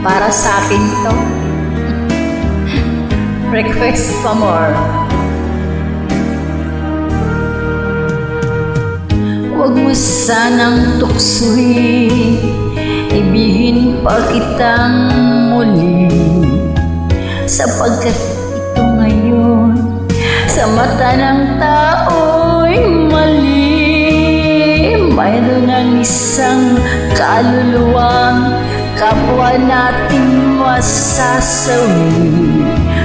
Para sa akin to. Request pa more. Huwag mo sanang tuksuhin, ibihin pa kitang muli, sapagkat ito ngayon sa mata ng tao'y mali. Mayroon ng isang kaluluwang kapwa nating masasawi.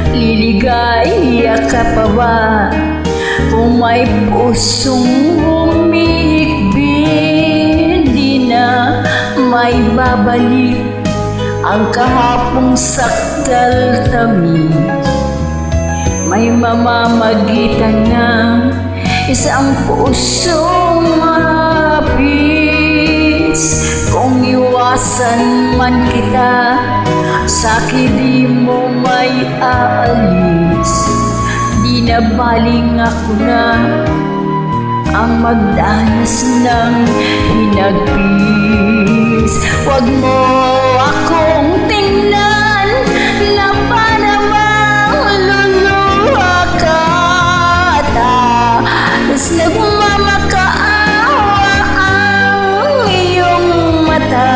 Liligaya ka pa ba kung may pusong humihikbi? Di na may babalik ang kahapong sakdal tamis. May mamamagitan ng isang pusong hapis. Kung iwasan man kita, sa'kin di mo may aalis. Di na baling ako na ang magdanas ng hinagpis. Huwag mo akong tingnan na para bang luluha ka. Tapos nagmamakaawa ang iyong mata.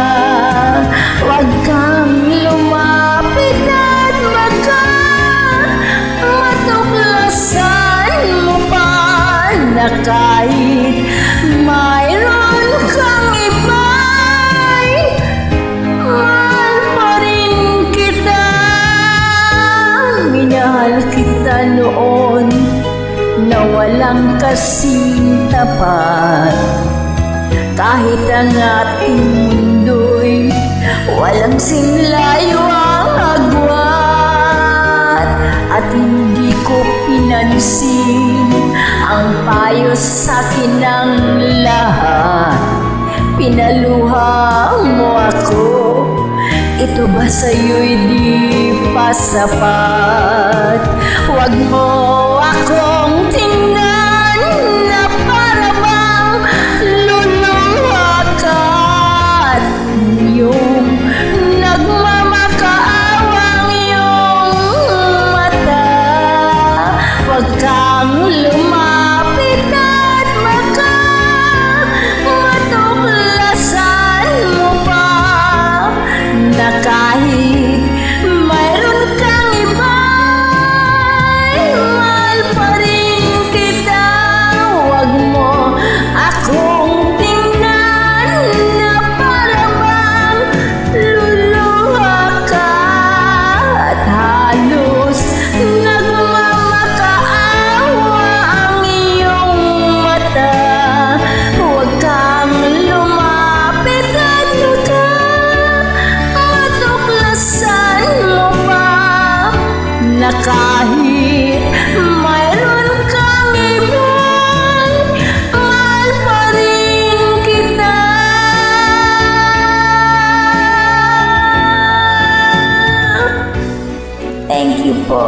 Huwag kang lumapit at baka matuklasan mo pa na kahit mayroon kang iba'y mahal pa rin kita. Minahal kita noon na walang kasing tapat. Kahit ang ating mundo'y walang singlayo ang agwat. At hindi ko pinansin ang payo sa'kin ng lahat. Pinaluha mo ako, ito ba sa'yo'y di pa sapat? Huwag mo akong tingnan na para bang luluha ka. At yung nagmamakaawang iyong mata, huwag kang lumapit at baka matuklasan mo pa na kahit mayroon kang iba'y mahal pa rin kita. Huwag mo akong tingnan na para bang luluha ka. At halos nagmamakaawa ang iyong mata. Huwag kang lumapit at baka matuklasan mo pa na kahit mayroon kang ibang mahal pa rin kita. Thank you po.